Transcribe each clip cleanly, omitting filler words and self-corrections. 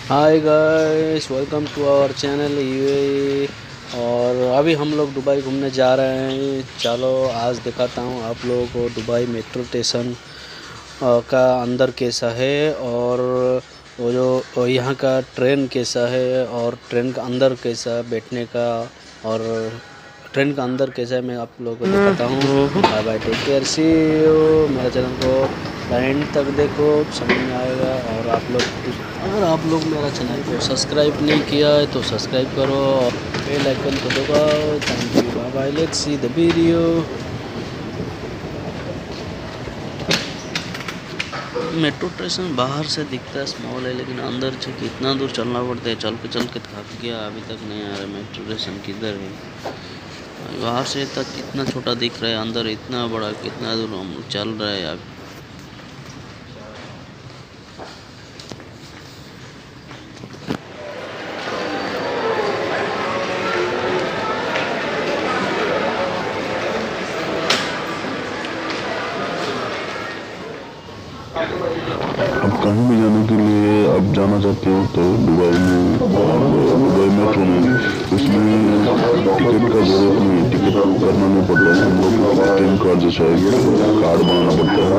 Hi guys, welcome to our channel UAE. और अभी हम लोग दुबई घूमने जा रहे हैं। चलो आज दिखाता हूँ आप लोगों को दुबई मेट्रो स्टेशन का अंदर कैसा है, और वो जो यहाँ का ट्रेन कैसा है, और ट्रेन का अंदर कैसा बैठने का, और ट्रेन का अंदर कैसा है मैं आप लोगों को दिखाता हूँ। Bye bye, take care, see you. मेरे चैनल को एंड तक देखो, समझ में आएगा। और अगर आप लोग मेरा चैनल को सब्सक्राइब नहीं किया है तो सब्सक्राइब करो और बेल आइकन को दबाओ। Thank you, bye bye, let's see the video. Metro station बाहर से दिखता है स्मॉल है, लेकिन अंदर से कितना दूर चलना पड़ता है। चल के थक गया, अभी तक नहीं आ रहा मेट्रो स्टेशन किधर है। बाहर से तक इतना छोटा दिख रहा है, अंदर इतना बड़ा, कितना दूर हम चल रहा है यार। अब कहीं भी जाने के लिए अब जाना चाहते हो तो दुबई में, दुबई मेट्रो में, उसमें टिकट का जरूरत नहीं, टिकट करना नहीं पड़ता है। हम लोग ट्रेन कार्ड जैसा कार्ड बनाना पड़ता है।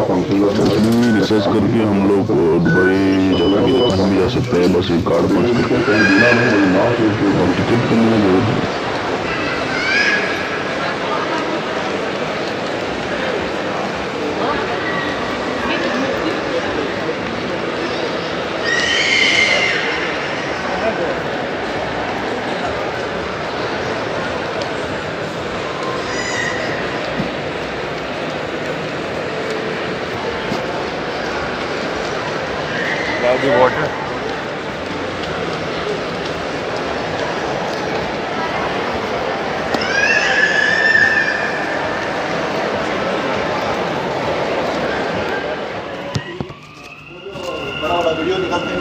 उसमें रिसर्च करके हम लोग दुबई जाके कहीं भी जा सकते हैं, बस एक कार्ड पंच करके। और टिकट करने की जरूरत नहीं। Baggy water. बड़ा वाला वीडियो निकालते हैं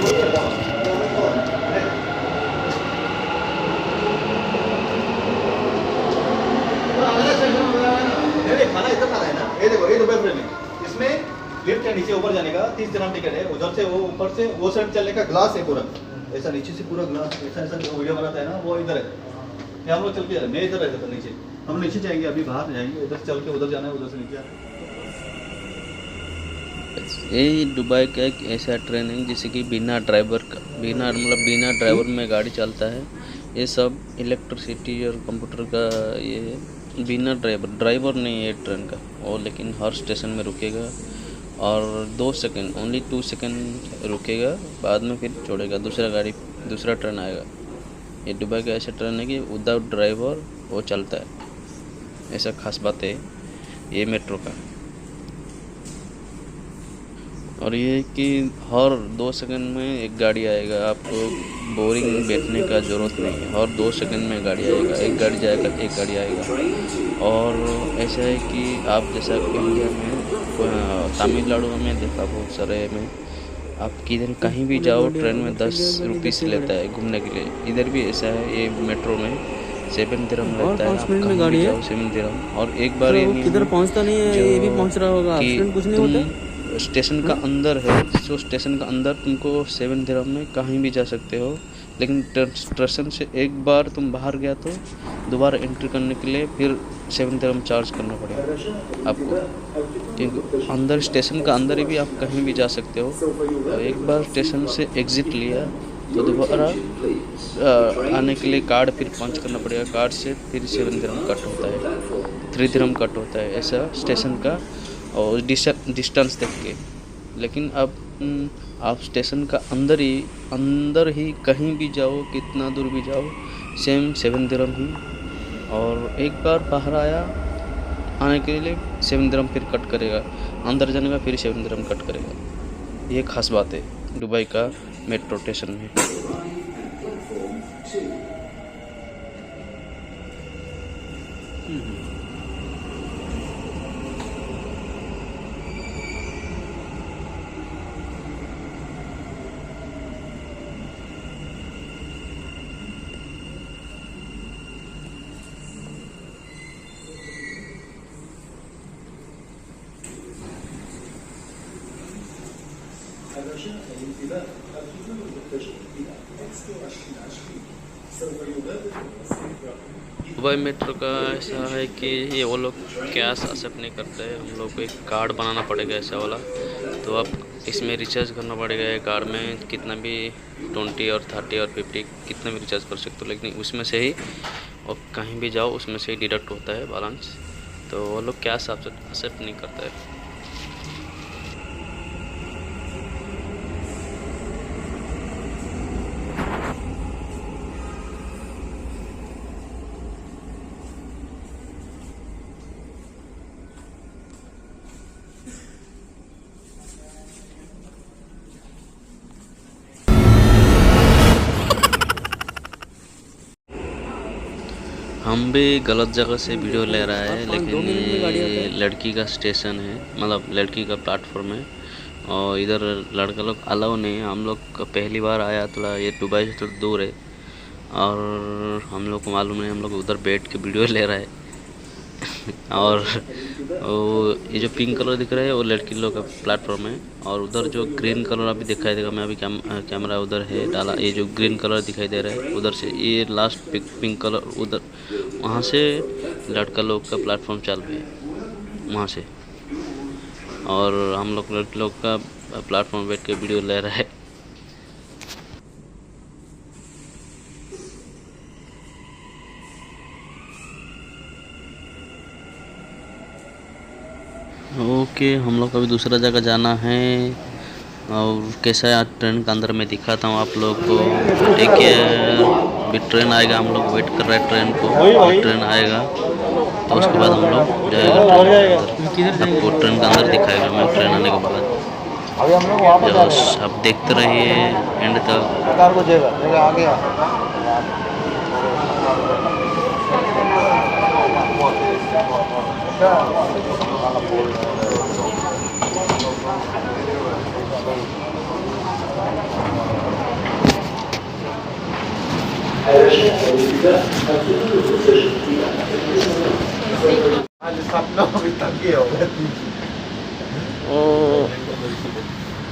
खाना इतना खाना है ना। ये देखो, ये दुबई फ्रेंड है। इसमें लिफ्ट है नीचे ऊपर जाने का, 30 दिरहम टिकट है। उधर से वो ऊपर से वो साइड चलने का ग्लास है पूरा, ऐसा नीचे से पूरा ग्लास ऐसा ऐसा वीडियो बनाता है ना, वो इधर है। ये हम लोग चल के, मैं इधर रहता था नीचे, हम नीचे जाएंगे, अभी बाहर जाएंगे, इधर चल के उधर जाना है, उधर से नीचे आना है। ये दुबई का एक ऐसा ट्रेन है जिसे कि बिना बिना ड्राइवर में गाड़ी चलता है। ये सब इलेक्ट्रिसिटी और कंप्यूटर का ये है। बिना ड्राइवर नहीं है ट्रेन का, और लेकिन हर स्टेशन में रुकेगा और 2 सेकंड, ओनली 2 सेकंड रुकेगा, बाद में फिर छोड़ेगा, दूसरा ट्रेन आएगा। ये दुबई का ऐसा ट्रेन है कि विदाउट ड्राइवर वो चलता है। ऐसा खास बात है ये मेट्रो का। और ये कि हर 2 सेकंड में एक गाड़ी आएगा, आपको बोरिंग बैठने का ज़रूरत नहीं है। हर 2 सेकंड में गाड़ी आएगा, एक गाड़ी जाएगा, एक गाड़ी आएगा। और ऐसा है कि आप जैसा कि इंडिया में तमिलनाडु में देखा बहुत सारे में, आप किधर कहीं भी जाओ ट्रेन में 10 रुपीस लेता है घूमने के लिए। इधर भी ऐसा है, ये मेट्रो में 7 दिरहम लेता है। आप कहीं भी जाओ 7 दिरहम। और एक बार ये किधर पहुंचता नहीं है, ये भी पहुंच रहा होगा, एक्सीडेंट कुछ नहीं होता। स्टेशन का अंदर है, जो स्टेशन का अंदर तुमको 7 दिरहम में कहीं भी जा सकते हो। लेकिन स्टेशन से एक बार तुम बाहर गया तो दोबारा एंट्री करने के लिए फिर 7 दिरहम चार्ज करना पड़ेगा आपको, क्योंकि अंदर स्टेशन का अंदर ही भी आप कहीं भी जा सकते हो। और एक बार स्टेशन से एग्ज़िट लिया तो दोबारा आने के लिए कार्ड फिर पंच करना पड़ेगा। कार्ड से फिर 7 दिरहम कट होता है, 3 दिरहम कट होता है, ऐसा स्टेशन का और डिस्टेंस देख के। लेकिन अब आप स्टेशन का अंदर ही कहीं भी जाओ, कितना दूर भी जाओ, सेम 7 दिरहम ही। और एक बार बाहर आने के लिए 7 दिरहम फिर कट करेगा, अंदर जाने का फिर 7 दिरहम कट करेगा। ये खास बात है दुबई का मेट्रो स्टेशन में। Arkadaşlar, दुबई मेट्रो का ऐसा है कि ये वो लोग कैश एक्सेप्ट नहीं करते हैं। हम लोग को एक कार्ड बनाना पड़ेगा ऐसा वाला, तो अब इसमें रिचार्ज करना पड़ेगा। ये कार्ड में कितना भी 20 और 30 और 50 कितना भी रिचार्ज कर सकते हो, लेकिन उसमें से ही और कहीं भी जाओ उसमें से ही डिडक्ट होता है बैलेंस। तो वो लोग कैश एक्सेप्ट नहीं करता है। हम भी गलत जगह से वीडियो ले रहा है, लेकिन ये लड़की का स्टेशन है, मतलब लड़की का प्लेटफॉर्म है और इधर लड़का लोग अलाउ नहीं है। हम लोग का पहली बार आया, थोड़ा ये दुबई से थोड़ा दूर है और हम लोग को मालूम नहीं, हम लोग उधर बैठ के वीडियो ले रहा है। और वो ये जो पिंक कलर दिख रहा है वो लड़की लोग का प्लेटफॉर्म है, और उधर जो ग्रीन कलर अभी दिखाई देगा, मैं अभी कैमरा उधर है डाला, ये जो ग्रीन कलर दिखाई दे रहा है उधर से, ये लास्ट पिंक कलर उधर, वहाँ से लड़का लोग का प्लेटफॉर्म चल रही है वहाँ से, और हम लोग लड़के लोग का प्लेटफॉर्म बैठ के वीडियो ले रहा है। ओके, हम लोग को अभी दूसरा जगह जाना है और कैसा है ट्रेन के अंदर में दिखाता हूँ आप लोग को। ठीक है, अभी ट्रेन आएगा, हम लोग वेट कर रहे हैं ट्रेन को, ट्रेन आएगा तो उसके बाद हम लोग जाएगा आपको ट्रेन के अंदर दिखाएगा मैं ट्रेन आने के बाद। आप देखते रहिए एंड तक।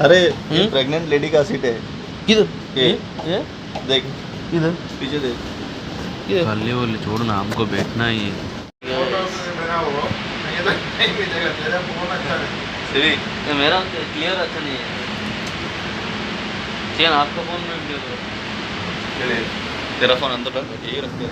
अरे ये प्रेग्नेंट लेडी का सीट है। किधर ये देख, किधर पीछे देख। खाली वाली छोड़ना, हमको बैठना ही है। मेरा क्लियर अच्छा नहीं है, चेन आपका फोन में क्लियर, तेरा फोन अंदर रख, यही रखते हैं।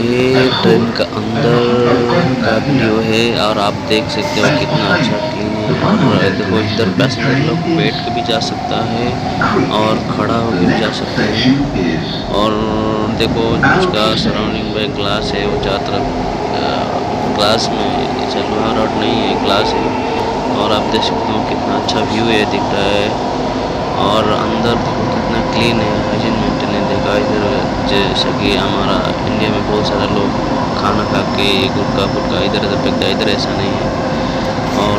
ये ट्रेन का अंदर का वीडियो है और आप देख सकते हो कितना अच्छा क्लीन है। और देखो इधर पैसेंजर लोग बैठ के भी जा सकता है और खड़ा होकर भी जा सकता है। और देखो उसका सराउंडिंग में ग्लास है, वो चारों तरफ ग्लास में, लोहा रॉड नहीं है, ग्लास है। और आप देख सकते हो कितना अच्छा व्यू है दिख रहा है। और अंदर देखो कितना क्लीन है, हाइजीन मेंटेन है। देखा इधर जैसे कि हमारा इंडिया में बहुत सारे लोग खाना खा के गुटखा फुटका इधर उधर फेंकता है, इधर ऐसा नहीं है। और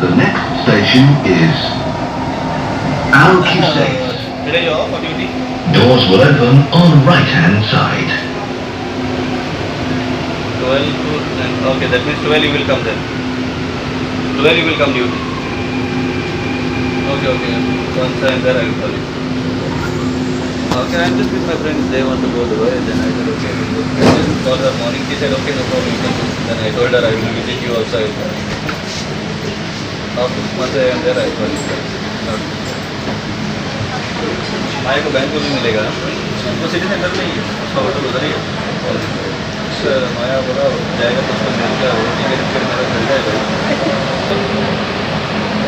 The next station is Alcusate. Doors will open on right hand side. 12 to, okay, that means 12 you will come then. 12 you will come duty. Okay. Once I am there, I will call you. Okay, I am just with my friends. They want to go Dubai. Then I said, okay, we will go. I just called her morning. She said, okay, no problem, you can go. Then I told her I will visit you also. I will come. After once I am there, I will call you. माया को bank को भी मिलेगा, वो city centre में ही है, उसका hotel उधर ही है। माया बोला जाएगा तो उसको मिलेगा, वो टिकट मेरा मिल जाएगा।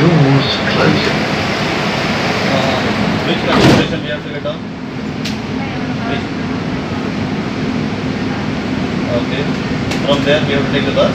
Doors closing. Which station we have to get on? Which? Okay. From there we have to take the bus.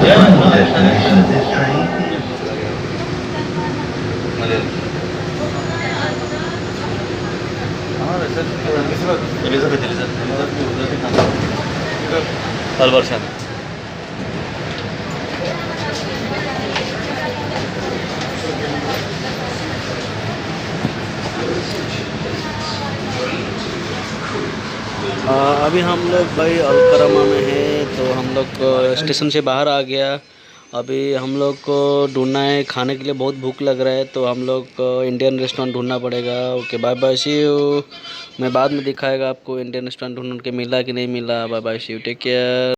The destination of this train अभी हम लोग भाई अलकरमा में हैं, तो हम लोग स्टेशन से बाहर आ गया। अभी हम लोग को ढूंढना है खाने के लिए, बहुत भूख लग रहा है, तो हम लोग को इंडियन रेस्टोरेंट ढूंढना पड़ेगा। Okay bye bye, see you. मैं बाद में दिखाएगा आपको इंडियन रेस्टोरेंट ढूंढ के मिला कि नहीं मिला। Bye bye, see you, take care.